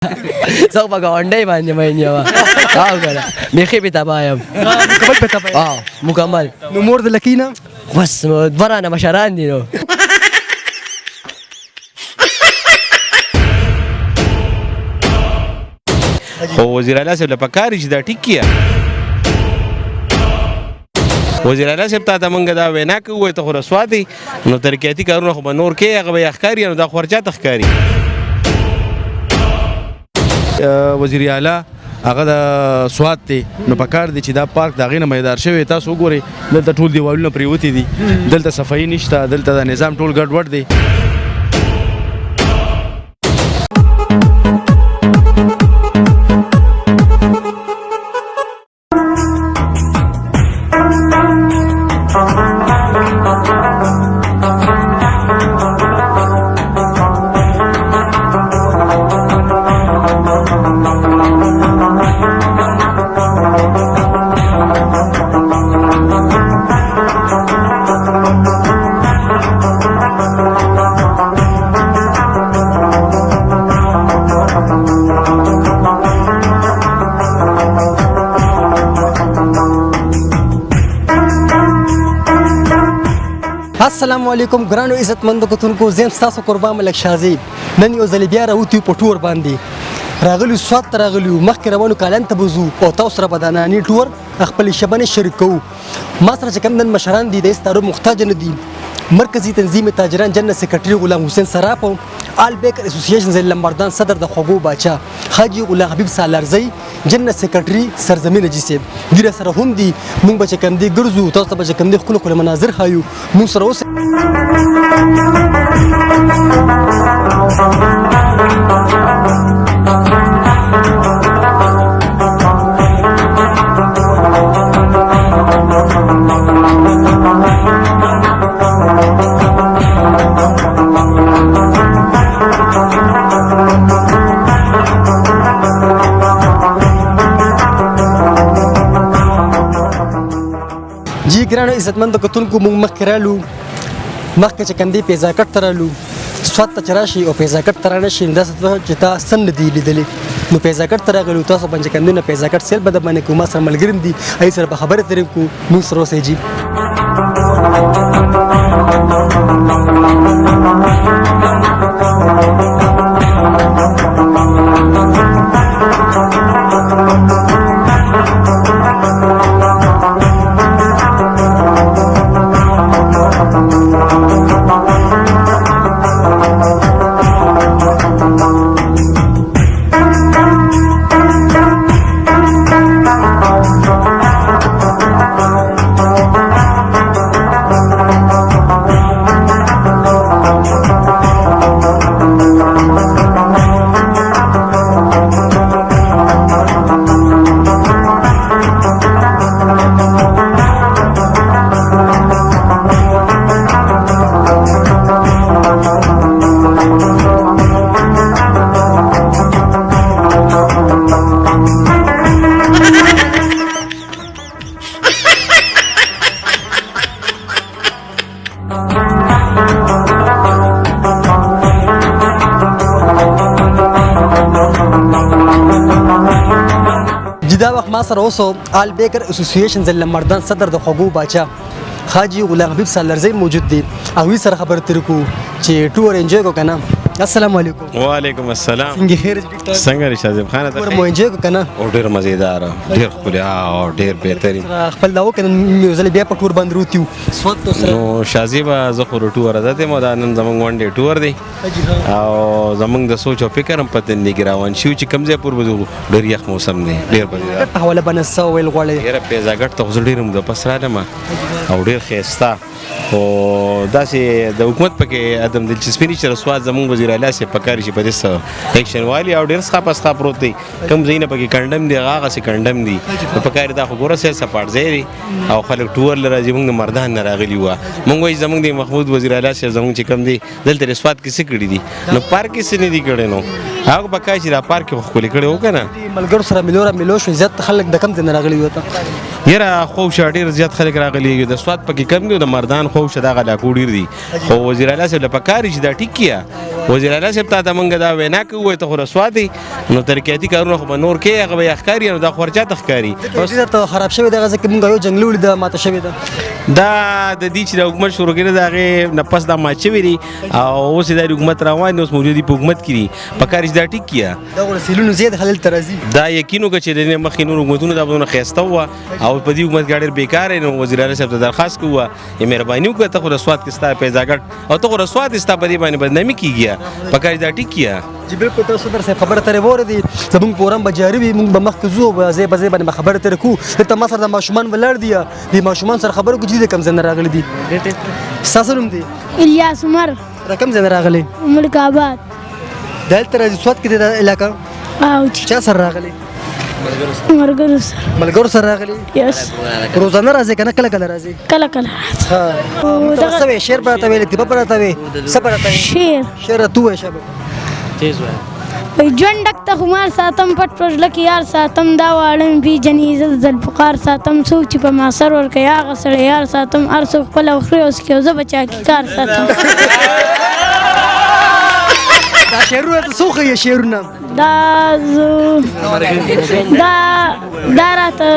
زه په ګاونډۍ باندې مین یم او کنه بیخي بې تباه یم مکمل په تبه مکمل. نو مور د لکي نه بس دوه رانه مشران دي نو. خو وزیر اعلی صاحب له پکار چې دا ټیک کیه وزیر اعلی صاحب ته موږ دا وینا کوو ته خو رسوا دي نو ترقیاتي کارونه خو به نور کې هغه به ښکاري نو دا خو ورچاته ښکاري. وزیر اعلی هغه د سوات دی نو پکار دی چې دا پارک د هغې نه میدار شوی تاسو وګورئ دلته ټول دیوالونه پرېوتي دي دلته صفایي نشته دلته د نظام ټول ګډوډ دی. السلام علیکم ګرانو عزتمندو کتونکو زه یم ستاسو قربان ملک شازی. نن یو ځل بیا راوتو په ټور باندې راغلیو سوات ته راغلیو مخکې روانو کالن ته به ځو او تاسو سره به د ناني ټور خپلې شبنې شریک کوو. ما سره چې کوم نن مشران دي د هېڅ تعارف محتاج نه دي. مرکزي تنظیم تاجران جنت سکرټري غلام حسین سراف آل بیکر اسوسییشن ضلع لمبردان صدر د خوږو باچا حاجي غلام حبیب سالارزی جنت سکرټري سرزمین حاجي صاحب ډېره سره هم دي. موږ به چې کوم دی ګرځو تاسو ته به چې کوم دی ښکلي ښکلي مناظر ښایو. موږ سره اوسئ. جی ګرانو عزتمندو کتونکو موږ مخکې رالو مخکې چې کوم دی پیزا کټ ته رالو سوات ته چې راشي او پیزا کټ ته رانشي نو داسې چې تا څه نه دي لیدلي نو پیزا کټ ته راغلو تاسو باندې چې کوم دی نو پیزا کټ سیل به د باندې کوو ما سره ملګري دي هغې سره به خبرې ترې کوو. موږ سره اوسئ جي. دا وخت ما سره اوسو آل بیکر اسوسییشن ضلع لمبردان صدر د خوږو باچا حاجي غلام حبیب سالارزی موجود دي. هغوی سره خبرې ترې کوو چې ټور انجوی کو که نه. السلام علیکم. وعلیکم السلام. څنګه خیر څنګه دی شازم خان ته مو انجوی کو که نه. او ډېر مزېدار ډېر ښکلی او ډېر بهترین خپل دا وکړه نن یو ځل بیا په ټور باندې روتیو سوات ته سره. نو شازي به زه خو ټور عادت یم دا نن زموږ ون ډې ټور دی او زموږ د سوچ او فکر هم پته نه لګي روان شو چې کوم ځای پورې به ځو. ډېر یخ موسم دی ډېر مزېدار په حواله باندې څه ویل غواړئ. ډېره پیزا ګټ ته خو زه ډېر مدپس رالم او ډېر ښایسته خو داسې د حکومت پکې عدم دلچسپي نشته. سوات زموږ وزیر اعلی صاحب پکار شي په دې ایکشن والي او ډېر څخه پسخه پروت دی کوم ځایونه پکې کنډم دی هغسې کنډم دي نو پکار دا خو ګوره سیل سپاټ ځای دی او خلک ټور له راځي. موږ د مردان نه راغلي وو موږ وایي زموږ د محمود وزیر اعلی صاحب زموږ چې کوم دی دلته د سوات کې څه کړي دي نو پارک کې څه نه دي کړی نو هغه به کای چې دا پارک خو ښکلي کړی و که نه. ملګرو سره ملو شو زیات خلک د کم ځای نه راغلي وو ته یاره خوب شه ډېر زیات خلک راغلي د سوات پکې کم دي د مردان خو شدا غلا کوډیر دي خو وزیر اعلی صاحب په کار چې دا ټیک کیا وزیر اعلی صاحب ته مونږ دا وینا کوي ته خو رسوا دي نو ترکیاتي کارونه خو نور کې هغه به ښکاری نو دا خورچا تخکاری ته خراب شوی دغه ځکه مونږ یو جنگل ولید ماته شوی ده دا د دې چې د حکومت شروع کړي دا غي نه پس دا ماچوي دي او اوس د حکومت روان اوس موجودي په حکومت کې په کار دا ټیک کیا دا ورسېلونو زیات خلل ترازی دا یقینو چې د مخې نور حکومتونو دا بونه خيسته و او په دې حکومت ګاډر بیکار نو وزیر اعلی صاحب ته درخواست کوه یې مهرباني وکړه ته خو رسوات کې ستا پیزاګټ او ته خو رسوات ستا په دې باندې بدنامي کیږي په کار دا ټیک کیا جی بالکل تاسو در سره خبره ترې وره دي زمونږ پورم بجاری وي مونږ به مخکې زو به زه باندې خبره ترې کو ته ما سره د ماشومان ولر دي د ماشومان سره خبرو کې دي کم زنه راغلي دي تاسو نوم دي الیاس عمر رقم زنه راغلي ملک آباد دلته راځي سواد کې د علاقہ او چا سره راغلي ملګرو سره راغلي یس روزانه راځي کنه کله کله راځي کله ها دا څه شعر براته ویل دي په براته وي صبر راته شعر تو شبه تیز وای ژوند ډک خمار ساتم پټ پټ لکه یار ساتم دا واړم بي جنیز زل فقار ساتم سوچ په ما سر ور کیا غسړ یار ساتم ارسو خپل اخري اوس کې زه بچا کی کار ساتم دا شعرونه څوخه یې شعرونه دا راته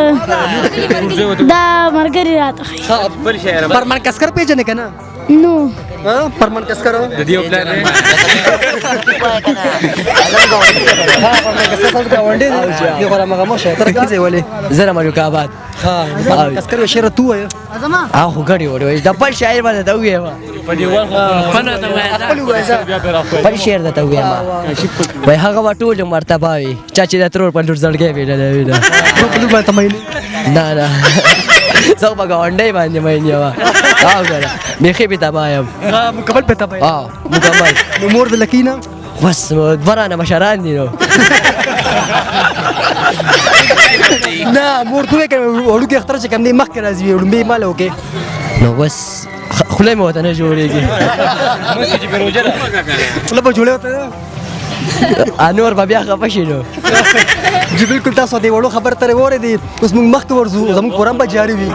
دا مرګري راته بل شعر پرمن کسکر پیژنې کنه نو پرمن کسکر د دیو پلان گاونډي دی خو ما مشه تر کې ځای ولې زره ملک آباد ها پرمن کسکر شعر تو وای هغه غړي وړي د بل شاعر باندې دا ویه په دیوال خو بل شعر دا ویه ما وای هغه ټول مرتبه وي چا چې د ترور پندور ځړګې ویل په لوبه تمایل نه زه په گاونډي باندې مې نیوا او غره میخي به تبایم مکمل په تبای مکمل نو مور د لکینا بس ورانه مشران دي نو نه مور ته کې وړو کې اختر چې کوم دی مخ کې راځي وړو به مال وکي نو بس خلای مو ته نه جوړيږي خپل په جوړه وته انور بیا خفه شینو جی بالکل تاسو دی وړو خبر ترې وره دي اوس موږ مخ کې ورزو زموږ پورم به جاری وي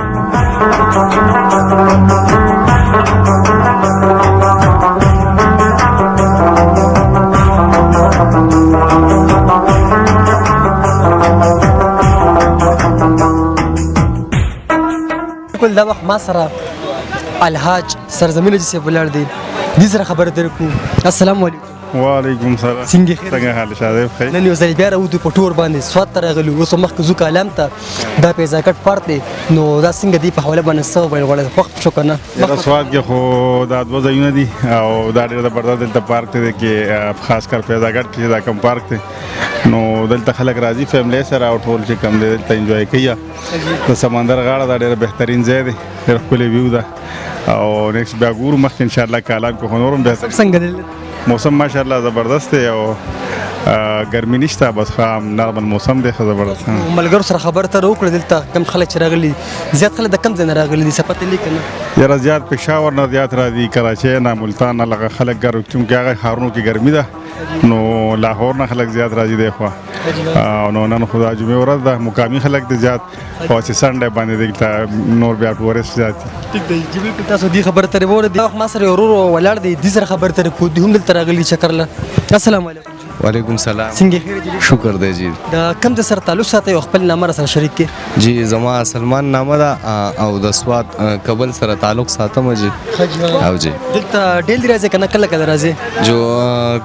بالکل دا وخت ما سره الحاج سرزمین جی سے بلار دی سره خبر درکو السلام علیکم وعلیکم السلام څنګه حال شاده خیر نن یو ځل بیا راوځو په ټور باندې سواد تر غلو اوس مخ زو کلام ته دا پیسې کټ پړته نو دا څنګه دی په حواله باندې سو ویل غوړې وخت شو کنه دا سواد کې خو دا د وځایونه دي او دا ډېر زبردست د پارک ته کې خاص کر پیسې کټ کې دا کم پارک ته نو دلته خلک راځي فیملی سره او ټول چې کم دلته انجوای کوي د سمندر غاړه دا ډېر بهترین ځای دی ډېر ښکلی ویو ده او نیکسټ بیا ګورو مخکې ان شاء الله کالان کو نورم بهتر څنګه دی موسم ماشاءالله زبردست دی او ګرمي نشته بس خام نارمل موسم دی زبردست ملګرو سره خبر ته وکړه دلته کم خلک چې راغلي زیات خلک د کم ځای نه راغلي دي څه پته لیکنه یاره زیات پېښور نه زیات راځي کراچۍ نه ملتان نه لږ خلک ګرم چونکې هغه ښارونو کې ګرمي ده نو لاهور نه خلک زیات راځي دی خوا نو نن خدا جمعې ورځ ده مقامي خلک دی زیات او چې سنډه باندې دلته نور بیا ټورست زیات ټیک دی چې بالکل تاسو دی خبر ترې وره دی ما سره ورور ولاړ دی د سره خبر ترې کو دی هم دلته راغلي چکر له السلام علیکم وعلیکم السلام څنګه خیر دی شکر دی جی دا کم د سره تعلق ساتي او خپل نامه سره شریک کې جی زما سلمان نامه ده او د سواد کابل سره تعلق ساتم جی او جی دلته ډېر دی راځي کنه کله کله راځي جو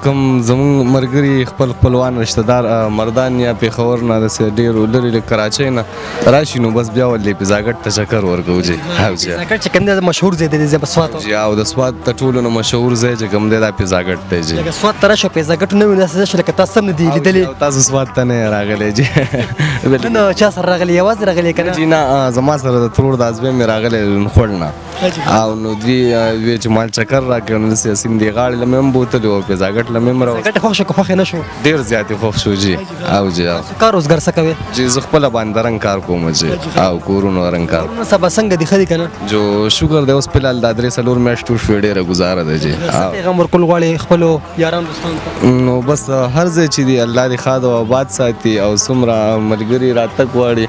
کم زمون مرګري خپل خپلوان رشتہ دار مردان یا پیښور نه د ډېر لري کراچۍ نه راشي نو بس بیا ولې پیزاګټ ته چکر ورکو جی او جی پیزاګټ چې کوم دی مشهور ځای دی د سواد جی او د سواد ته ټولو نه مشهور ځای چې کوم دی د پیزاګټ دی جی لکه سواد تر شو پیزاګټ نه ویني چې لکه تاسو نه دی لیدلې تاسو سواد ته نه راغلی جی نو چا سره راغلی یوازې راغلی کنه جی نه زما سره د ترور د ازبې مې راغلی خړنه او نو دوی وی چې مال چکر راکړل سي سیندي غاړې لمم بوتل او پیزاګټ لمم راو ګټه خوښ کو خوښ نه شو ډیر زیات خوښ شو جی او جی کار روزګار څه کوي جی زه خپل باندې رنګ کار کوم جی او کورونو رنګ کار سبا څنګه دی خدي کنه جو شکر دی اوس په لال د درې سلور میاشتو شو ډیره گزاره ده جی پیغام ورکول غواړي خپل یاران دوستان نو بس هر ځای چې دی الله دې ښاد او آباد ساتي او څومره ملګري راتګ غواړي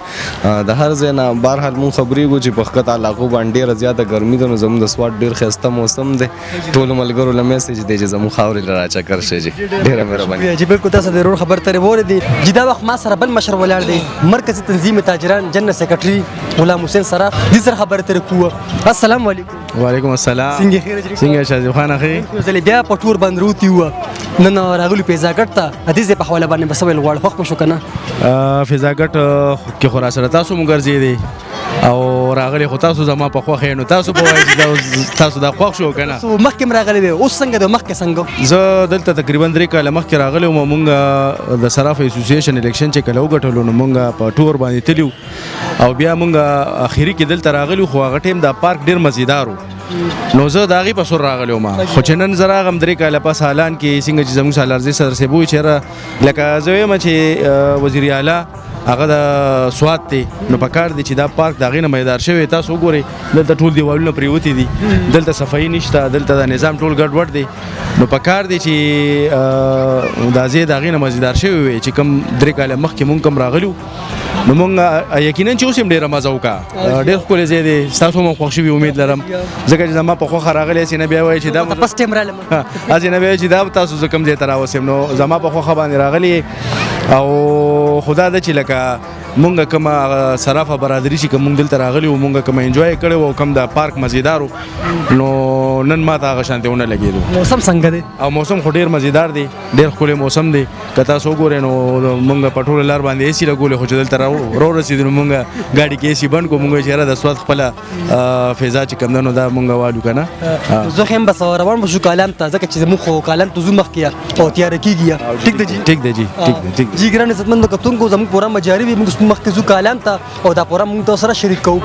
د هر ځای نه بهرحال مونږ خبرېږو چې په ښکته علاقو باندې ډېره زیاته ګرمي ده نو زموږ د سوات ډېر ښایسته موسم دی ټولو ملګرو له میسج دی چې زموږ خاورې له راچکر شي جي ډېره مهرباني جی بالکل تاسو د ورور خبر ترې واورېدې جی دا وخت ما سره بل مشر ولاړ دی مرکزي تنظیم تاجران جنرال سیکرټري غلام حسین سره دې سره خبرې ترې کوو السلام علیکم وعلیکم السلام څنګه خیر جی څنګه شاذیب خان اخی زه بیا په ټور باندې روتی و نن راغلو پیزاګټ ته حدیث په حواله باندې بس ویل غواړ خوښ شو کنه فضاګټ کې خو را سره تاسو مونږ ګرځېدې او راغلی خو تاسو زما په خوښ نو تاسو به وایئ چې تاسو دا خوښ شو که نه مخکې راغلی دی اوس څنګه دی مخکې څنګه زه دلته تقریبا 3 کاله مخکې راغلی وم مونږ د صراف اسوسییشن الیکشن چې کله وګټلو نو مونږ په ټور باندې تللو او بیا مونږ اخري کې دلته راغلو خو هغه ټیم دا پارک ډېر مزیدار و نو زه د هغې په سر راغلی وم خو چې نن زه راغم 3 کاله پس حالان کې څنګه چې زموږ سالارزي صدر صاحب ووایي چېرې لکه زه وایم چې وزیر اعلی هغه د سوات دی نو په کار دی چې دا پارک د هغې نه میدار شوی تاسو وګورئ دلته ټول دیوالونه پرېوتي دي دلته صفایي نشته دلته د نظام ټول ګډوډ دی نو په کار دی چې دا ځای د هغې نه مزیدار شوی وي چې کوم 3 کاله مخکې مونږ کوم راغلي نو مونږ یقینا چې اوس هم ډېره مزه وکړه ډېر ښکلی ځای دی ستاسو هم خوښ شوي امید لرم ځکه چې زما په خوښه راغلی هسې نه بیا وایي چې دا فسټ ټایم رالم هسې نه بیا وایي چې دا تاسو زه کوم ځای ته راوسم نو زما په خوښه باندې راغلی او خدا ده چې لکه مونږ کومه صرافه برادري چې کوم مونږ دلته راغلي وو مونږ کومه انجوای کړی وو کوم د پارک مزیدار و نو نن ما ته هغه شانتې ونه لګېدو موسم څنګه دی او موسم خو ډېر مزیدار دی ډېر ښکلی موسم دی که تاسو وګورئ نو مونږ په ټوله لار باندې ایسي لګولې خو چې دلته راورسېدو نو مونږ ګاډي کې ایسي بند کړو مونږ وایي چې یاره د سوات خپله فضا چې کوم ده نو دا مونږ والو که نه زه خو هم بس روان به شو کالام ته ځکه چې زموږ خو کالام ته ځو مخکې او تیاره کېږي ټیک ده جي ټیک ده جي ټیک ده ټیک جی ګران عزتمندو کتونکو زموږ پروګرام جاري وي موږ مخکې ځو کالام ته او دا پروګرام موږ تاسو سره شریک کوو